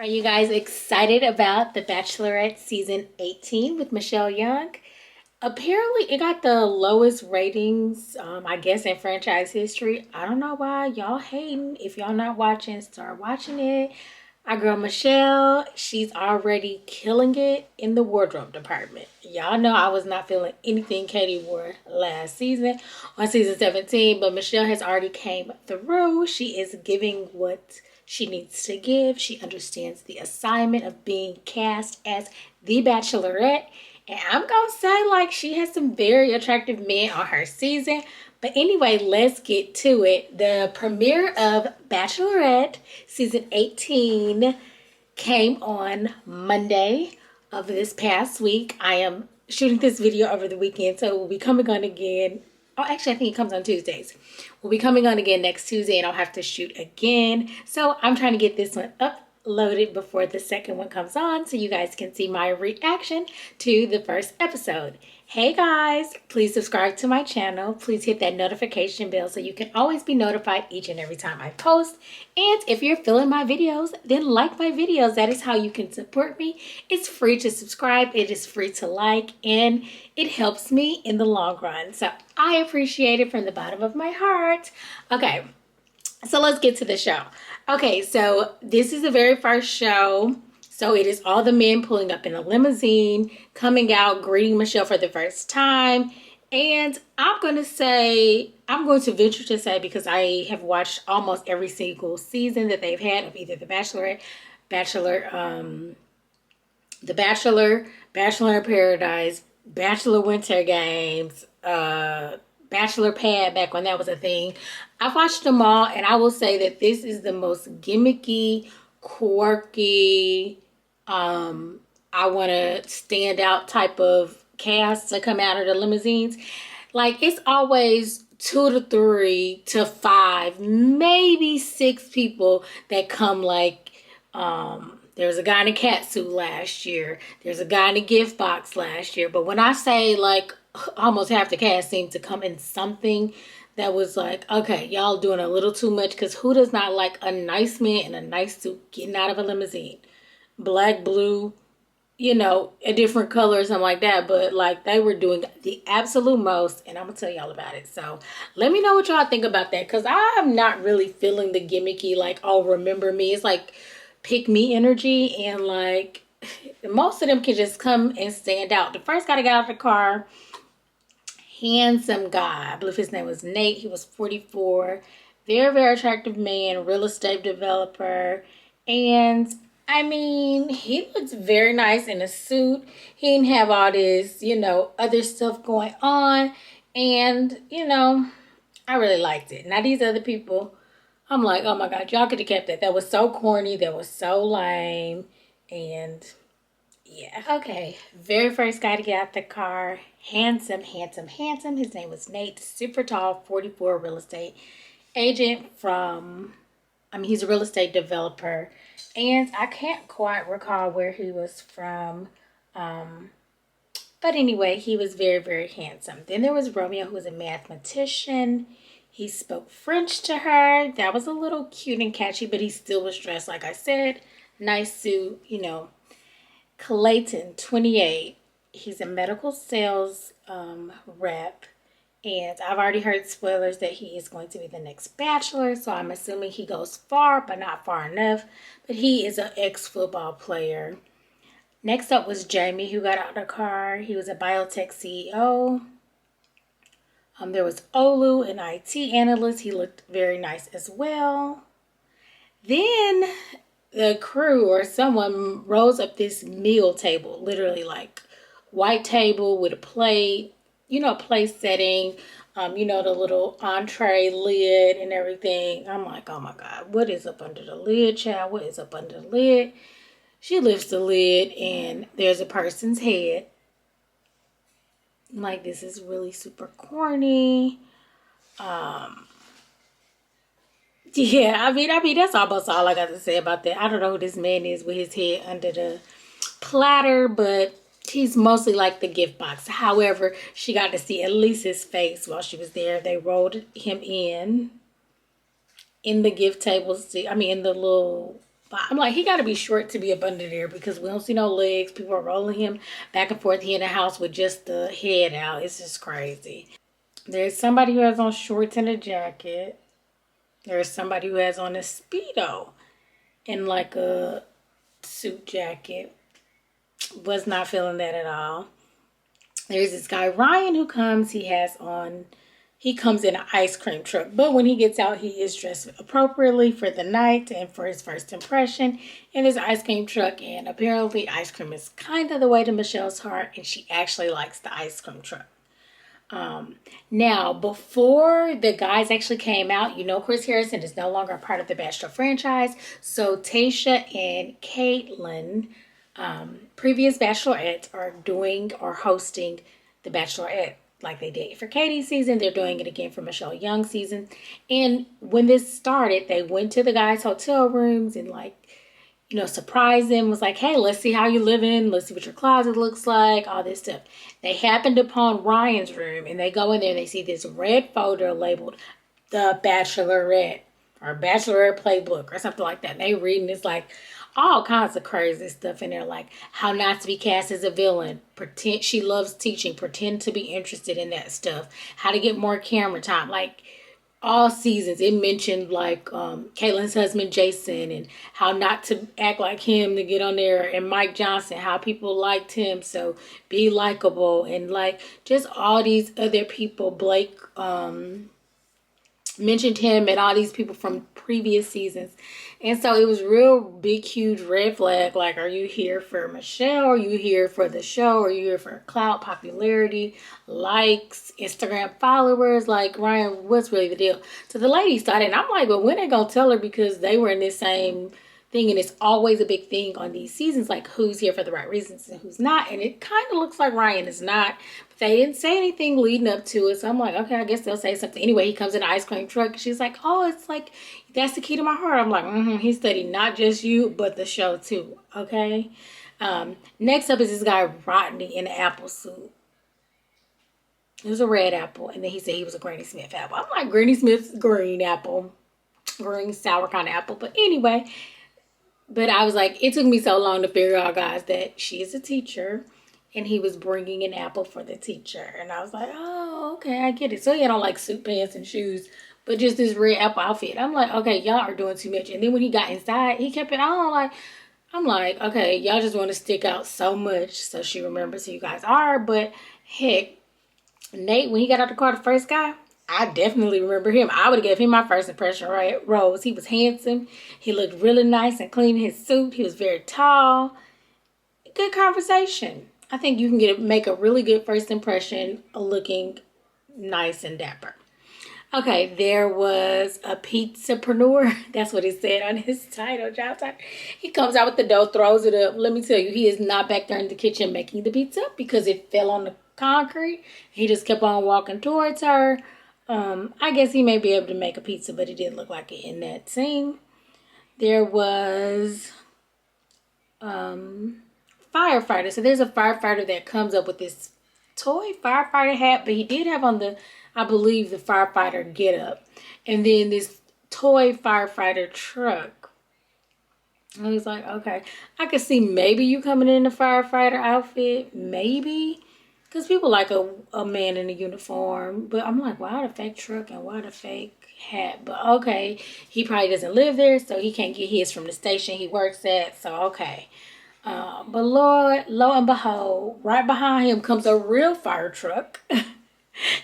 Are you guys excited about The Bachelorette season 18 with Michelle Young? Apparently, it got the lowest ratings, I guess, in franchise history. I don't know why y'all hating. If y'all not watching, start watching it. Our girl Michelle, she's already killing it in the wardrobe department. Y'all know I was not feeling anything Katie wore last season on season 17, but Michelle has already came through. She is giving what she needs to give. She understands the assignment of being cast as the Bachelorette. And I'm going to say, like, she has some very attractive men on her season. But anyway, let's get to it. The premiere of Bachelorette season 18 came on Monday of this past week. I am shooting this video over the weekend, so we'll be coming on again. Oh, actually, I think it comes on Tuesdays. We'll be coming on again next Tuesday, and I'll have to shoot again. So I'm trying to get this one uploaded before the second one comes on so you guys can see my reaction to the first episode. Hey guys, please subscribe to my channel. Please hit that notification bell so you can always be notified each and every time I post. And if you're feeling my videos, then like my videos. That is how you can support me. It's free to subscribe, it is free to like, and it helps me in the long run. So I appreciate it from the bottom of my heart. Okay, so let's get to the show. Okay, so this is the very first show. So it is all the men pulling up in a limousine, coming out, greeting Michelle for the first time. And I'm going to venture to say, because I have watched almost every single season that they've had of either The Bachelorette, The Bachelor, Bachelor in Paradise, Bachelor Winter Games, Bachelor Pad, back when that was a thing. I've watched them all, and I will say that this is the most gimmicky, quirky, I want to stand out type of cast to come out of the limousines. Like, it's always 2 to 3 to 5, maybe 6 people that come. Like, there's a guy in a catsuit last year. There's a guy in a gift box last year. But when I say, like, almost half the cast seemed to come in something that was like, okay, y'all doing a little too much. Because who does not like a nice man in a nice suit getting out of a limousine? Black, blue, you know, a different color or something like that. But like, they were doing the absolute most, and I'm gonna tell y'all about it. So let me know what y'all think about that, because I'm not really feeling the gimmicky, like, oh, remember me. It's like pick me energy, and like most of them can just come and stand out. The first guy to get out of the car, handsome guy, I believe his name was Nate. He was 44, very attractive man, real estate developer. And I mean, he looks very nice in a suit. He didn't have all this, you know, other stuff going on. And, you know, I really liked it. Now, these other people, I'm like, oh my God, y'all could have kept that. That was so corny. That was so lame. And yeah. Okay. Very first guy to get out the car. Handsome. His name was Nate. Super tall, 44, real estate agent he's a real estate developer. And I can't quite recall where he was from. But anyway, he was very handsome. Then there was Romeo, who was a mathematician. He spoke French to her. That was a little cute and catchy, but he still was dressed, like I said. Nice suit, you know. Clayton, 28. He's a medical sales rep. And I've already heard spoilers that he is going to be the next Bachelor. So I'm assuming he goes far, but not far enough. But he is an ex-football player. Next up was Jamie, who got out of the car. He was a biotech CEO. There was Olu, an IT analyst. He looked very nice as well. Then the crew or someone rose up this meal table. Literally like white table with a plate. You know, place setting, you know, the little entree lid and everything. I'm like, oh my God, what is up under the lid, child? What is up under the lid? She lifts the lid and there's a person's head. I'm like, this is really super corny. Yeah, I mean, that's almost all I got to say about that. I don't know who this man is with his head under the platter, but he's mostly like the gift box. However, she got to see at least his face while she was there. They rolled him in the gift table. In the little But I'm like, he got to be short to be up under there because we don't see no legs. People are rolling him back and forth. He in the house with just the head out. It's just crazy. There's somebody who has on shorts and a jacket. There's somebody who has on a Speedo and like a suit jacket. Was not feeling that at all. There's this guy, Ryan, who comes. He comes in an ice cream truck. But when he gets out, he is dressed appropriately for the night and for his first impression in his ice cream truck. And apparently ice cream is kind of the way to Michelle's heart. And she actually likes the ice cream truck. Now, before the guys actually came out, Chris Harrison is no longer a part of the Bachelor franchise. So Tayshia and Caitlyn, previous Bachelorettes, are hosting the Bachelorette. Like they did for Katie's season, they're doing it again for Michelle Young's season. And when this started, they went to the guys' hotel rooms and surprised them. Was like, hey, let's see how you living. Let's see what your closet looks like. All this stuff. They happened upon Ryan's room and they go in there and they see this red folder labeled The Bachelorette or Bachelorette Playbook or something like that. And they reading it's like all kinds of crazy stuff in there, like how not to be cast as a villain, pretend she loves teaching, pretend to be interested in that stuff, how to get more camera time, like all seasons. It mentioned like Caitlin's husband Jason and how not to act like him to get on there, and Mike Johnson, how people liked him, so be likable, and like just all these other people. Blake mentioned him and all these people from previous seasons. And so it was real big, huge red flag. Like, are you here for Michelle? Are you here for the show? Are you here for clout, popularity, likes, Instagram followers? Like, Ryan, what's really the deal? So the ladies started, and I'm like, well, when they gonna tell her? Because they were in this same thing, and it's always a big thing on these seasons, like who's here for the right reasons and who's not. And it kind of looks like Ryan is not, but they didn't say anything leading up to it. So I'm like, okay, I guess they'll say something. Anyway, he comes in an ice cream truck and she's like, oh, it's like, that's the key to my heart. I'm like, he studied not just you, but the show too. Okay. Next up is this guy, Rodney, in an apple suit. It was a red apple. And then he said he was a Granny Smith apple. I'm like, Granny Smith's green apple, green sour kind of apple. But anyway, but I was like, it took me so long to figure out, guys, that she is a teacher and he was bringing an apple for the teacher. And I was like, oh, okay, I get it. So he had on like suit pants and shoes, but just this red apple outfit. I'm like, okay, y'all are doing too much. And then when he got inside, he kept it on. Like, I'm like, okay, y'all just want to stick out so much so she remembers who you guys are. But heck, Nate, when he got out the car, the first guy, I definitely remember him. I would have gave him my first impression, right? Rose. He was handsome. He looked really nice and clean in his suit. He was very tall. Good conversation. I think you can make a really good first impression looking nice and dapper. Okay, there was a pizzapreneur. That's what he said on his title, job title. He comes out with the dough, throws it up. Let me tell you, he is not back there in the kitchen making the pizza because it fell on the concrete. He just kept on walking towards her. I guess he may be able to make a pizza, but it didn't look like it in that scene. There was firefighter. So there's a firefighter that comes up with this toy firefighter hat, but he did have on I believe, the firefighter get up. And then this toy firefighter truck. I was like, okay, I could see maybe you coming in a firefighter outfit, maybe. Because people like a man in a uniform. But I'm like, why the fake truck and why the fake hat? But okay, he probably doesn't live there, so he can't get his from the station he works at. So okay. But lo and behold, right behind him comes a real fire truck.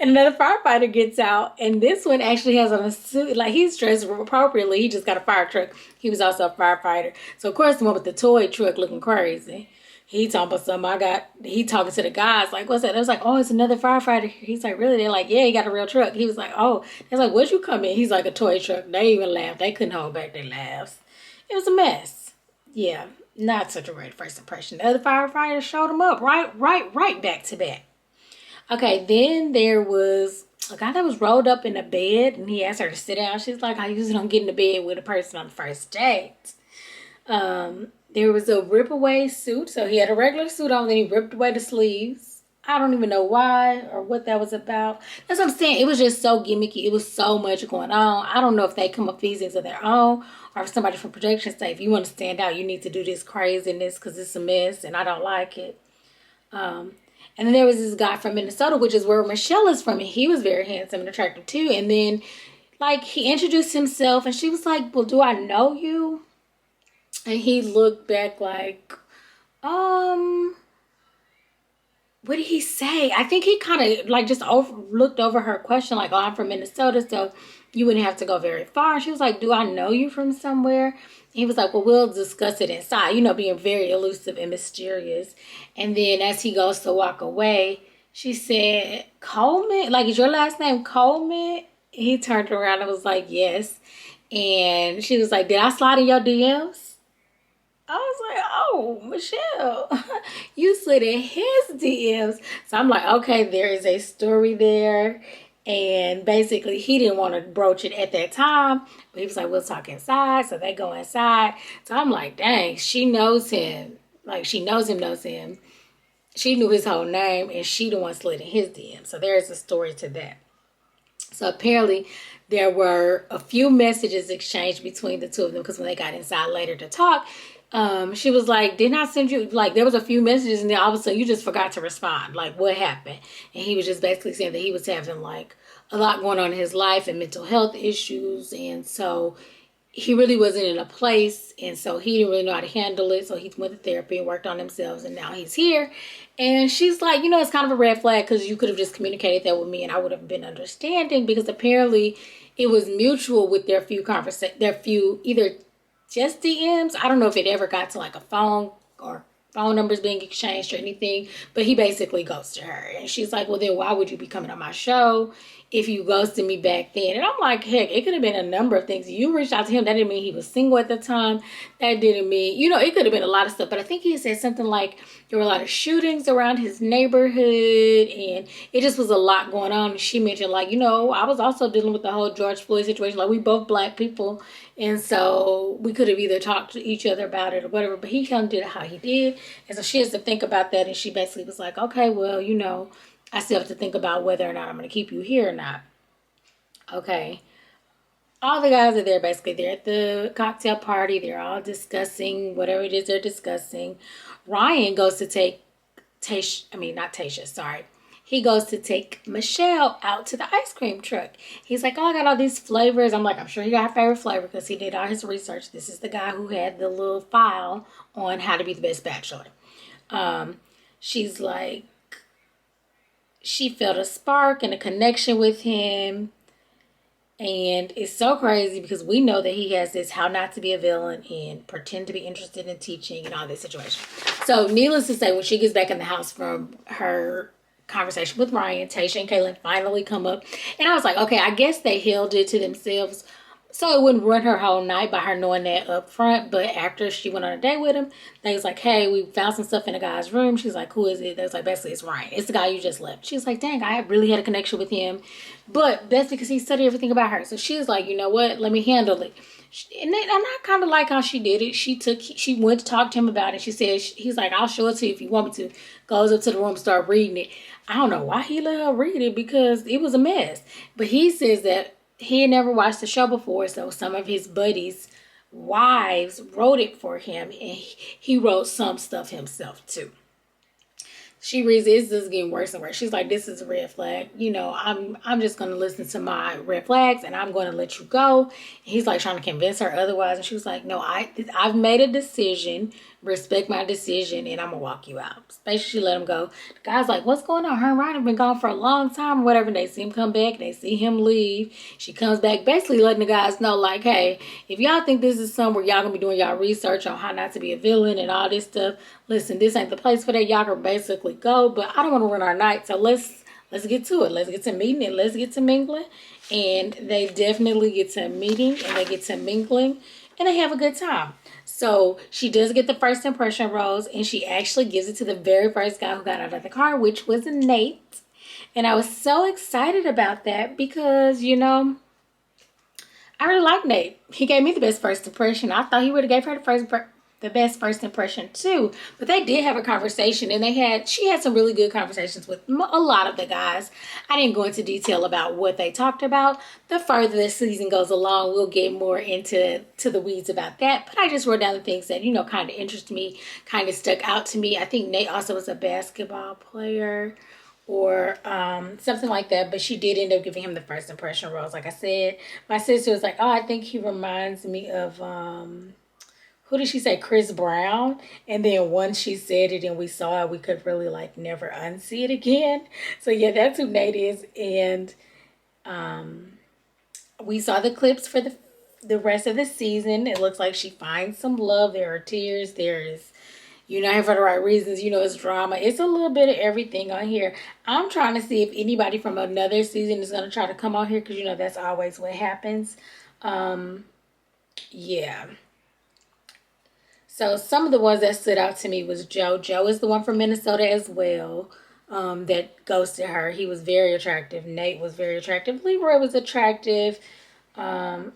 And another firefighter gets out. And this one actually has on a suit. Like, he's dressed appropriately. He just got a fire truck. He was also a firefighter. So, of course, the one with the toy truck looking crazy. He talking about something. He talking to the guys, like, what's that? I was like, oh, it's another firefighter. He's like, really? They're like, yeah, he got a real truck. He was like, oh. They're like, what'd you come in? He's like, a toy truck. They even laughed. They couldn't hold back their laughs. It was a mess. Yeah, not such a great first impression. The other firefighter showed him up right back to back. Okay, then there was a guy that was rolled up in a bed, and he asked her to sit down. She's like, I usually don't get in the bed with a person on the first date. There was a rip away suit. So he had a regular suit on, then he ripped away the sleeves. I don't even know why or what that was about. That's what I'm saying. It was just so gimmicky. It was so much going on. I don't know if they come up with these things of their own or if somebody from production say, if you want to stand out, you need to do this craziness because it's a mess and I don't like it. And then there was this guy from Minnesota, which is where Michelle is from, and he was very handsome and attractive too. And then, like, he introduced himself, and she was like, well, do I know you? And he looked back like, what did he say? I think he kind of, like, just looked over her question, like, oh, I'm from Minnesota, so you wouldn't have to go very far. And she was like, do I know you from somewhere? He was like, well, we'll discuss it inside, being very elusive and mysterious. And then as he goes to walk away, she said, Coleman? Like, is your last name Coleman? He turned around and was like, yes. And she was like, did I slide in your DMs? I was like, oh, Michelle, you slid in his DMs. So I'm like, okay, there is a story there. And basically, he didn't want to broach it at that time. But he was like, we'll talk inside. So they go inside. So I'm like, dang, she knows him. Like, she knows him. She knew his whole name. And she the one slid in his DM. So there's a story to that. So apparently, there were a few messages exchanged between the two of them. Because when they got inside later to talk, she was like, didn't I send you, like, there was a few messages and then all of a sudden you just forgot to respond. Like, what happened? And he was just basically saying that he was having, like, a lot going on in his life and mental health issues. And so he really wasn't in a place. And so he didn't really know how to handle it. So he went to therapy and worked on himself. And now he's here. And she's like, it's kind of a red flag because you could have just communicated that with me and I would have been understanding, because apparently it was mutual with their few either just DMs. I don't know if it ever got to like a phone or phone numbers being exchanged or anything, but he basically ghosted her. And she's like, well, then why would you be coming on my show if you ghosted me back then? And I'm like, heck, it could have been a number of things. You reached out to him. That didn't mean he was single at the time. That didn't mean, it could have been a lot of stuff. But I think he said something like there were a lot of shootings around his neighborhood and it just was a lot going on. And she mentioned like, I was also dealing with the whole George Floyd situation. Like, we both Black people. And so we could have either talked to each other about it or whatever, but he kind of did it how he did. And so she has to think about that. And she basically was like, okay, well, I still have to think about whether or not I'm going to keep you here or not. Okay. All the guys are there, basically. They're at the cocktail party. They're all discussing whatever it is they're discussing. Ryan goes to take He goes to take Michelle out to the ice cream truck. He's like, oh, I got all these flavors. I'm like, I'm sure he got a favorite flavor because he did all his research. This is the guy who had the little file on how to be the best bachelor. She's like, she felt a spark and a connection with him. And it's so crazy because we know that he has this how not to be a villain and pretend to be interested in teaching and all this situation. So needless to say, when she gets back in the house from her conversation with Ryan, Tayshia and Kaylin finally come up. And I was like, okay, I guess they held it to themselves so it wouldn't ruin her whole night by her knowing that up front. But after she went on a date with him, they was like, hey, we found some stuff in the guy's room. She's like, who is it? They was like, basically, it's Ryan. It's the guy you just left. She's like, dang, I really had a connection with him. But that's because he studied everything about her. So she's like, you know what? Let me handle it. And I kind of like how she did it. She went to talk to him about it. She said, he's like, I'll show it to you if you want me to. Goes up to the room, start reading it. I don't know why he let her read it because it was a mess. But he says that he had never watched the show before, so some of his buddies' wives wrote it for him, and he wrote some stuff himself too. She reads it, it's just getting worse and worse. She's like, this is a red flag. I'm just going to listen to my red flags, and I'm going to let you go. And he's like trying to convince her otherwise, and she was like, no, I've made a decision. Respect my decision, and I'm going to walk you out. Basically, she let him go. The guy's like, what's going on? Her and Ryan have been gone for a long time or whatever. And they see him come back. They see him leave. She comes back, basically letting the guys know, like, hey, if y'all think this is somewhere y'all going to be doing y'all research on how not to be a villain and all this stuff, listen, this ain't the place for that. Y'all can basically go, but I don't want to ruin our night. So let's get to it. Let's get to meeting and let's get to mingling. And they definitely get to meeting and they get to mingling and they have a good time. So she does get the first impression rose, and she actually gives it to the very first guy who got out of the car, which was Nate. And I was so excited about that because, I really like Nate. He gave me the best first impression. I thought he would have gave her the the best first impression too. But they did have a conversation, and she had some really good conversations with a lot of the guys. I didn't go into detail about what they talked about. The further this season goes along, we'll get more into the weeds about that. But I just wrote down the things that, kind of interested me, kind of stuck out to me. I think Nate also was a basketball player or something like that, but she did end up giving him the first impression rose. Like I said, my sister was like, oh, I think he reminds me of who did she say? Chris Brown. And then once she said it and we saw it, we could really never unsee it again. So yeah, that's who Nate is. And we saw the clips for the rest of the season. It looks like she finds some love. There are tears. There is, for the right reasons. It's drama. It's a little bit of everything on here. I'm trying to see if anybody from another season is going to try to come on here, because, that's always what happens. Yeah. So some of the ones that stood out to me was Joe. Joe is the one from Minnesota as well, that ghosted her. He was very attractive. Nate was very attractive. Leroy was attractive.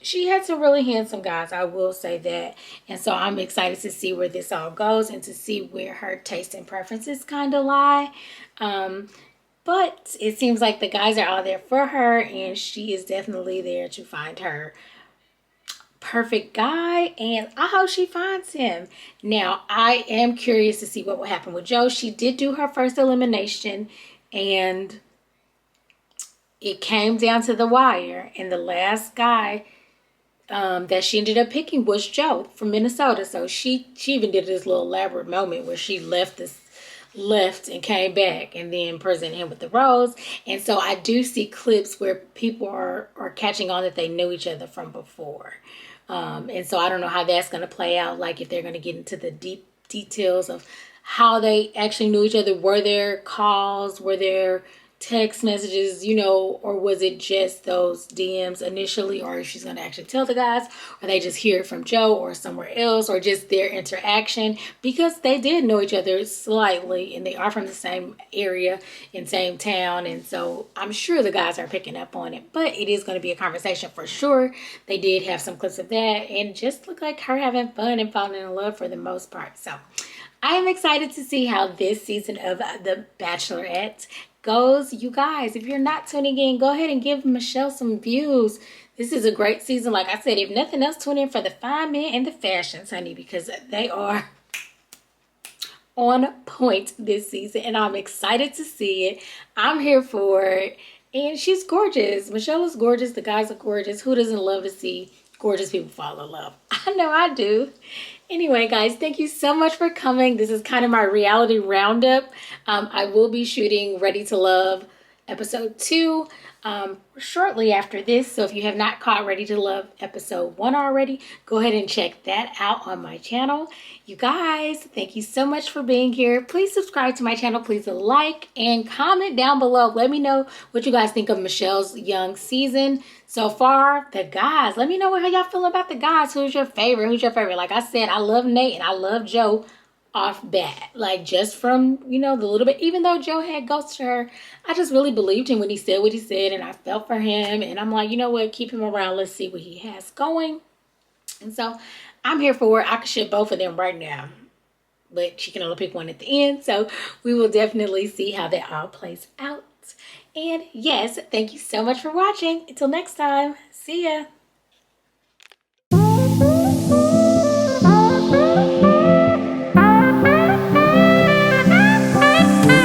She had some really handsome guys, I will say that. And so I'm excited to see where this all goes and to see where her taste and preferences kind of lie. But it seems like the guys are all there for her, and she is definitely there to find her perfect guy, and I hope she finds him. Now, I am curious to see what will happen with Joe. She did do her first elimination, and it came down to the wire, and the last guy that she ended up picking was Joe from Minnesota. So she even did this little elaborate moment where she left and came back and then presented him with the rose. And so I do see clips where people are catching on that they knew each other from before. And so I don't know how that's going to play out, like if they're going to get into the deep details of how they actually knew each other. Were there calls? Were there text messages, or was it just those DMs initially, or if she's going to actually tell the guys, or they just hear it from Joe or somewhere else, or just their interaction, because they did know each other slightly and they are from the same area and same town. And so I'm sure the guys are picking up on it, but it is going to be a conversation for sure. They did have some clips of that and just look like her having fun and falling in love for the most part. So I am excited to see how this season of The Bachelorette goes. You guys, if you're not tuning in, go ahead and give Michelle some views. This is a great season. Like I said, if nothing else, tune in for the fine men and the fashions, honey, because they are on point this season, and I'm excited to see it. I'm here for it, and she's gorgeous. Michelle is gorgeous. The guys are gorgeous. Who doesn't love to see gorgeous people fall in love? I know I do. Anyway, guys, thank you so much for coming. This is kind of my reality roundup. I will be shooting Ready to Love episode 2 shortly after this. So if you have not caught Ready to Love episode 1 already, go ahead and check that out on my channel. You guys, thank you so much for being here. Please subscribe to my channel. Please like and comment down below. Let me know what you guys think of Michelle's young season so far. The guys, let me know how y'all feel about the guys. Who's your favorite? Who's your favorite? Like I said, I love Nate and I love Joe off bat, like just from the little bit. Even though Joe had ghosted her, I just really believed him when he said what he said, and I felt for him, and I'm like, you know what, keep him around. Let's see what he has going. And so I'm here for it. I could ship both of them right now, but she can only pick one at the end, so we will definitely see how that all plays out. And yes, thank you so much for watching. Until next time, see ya.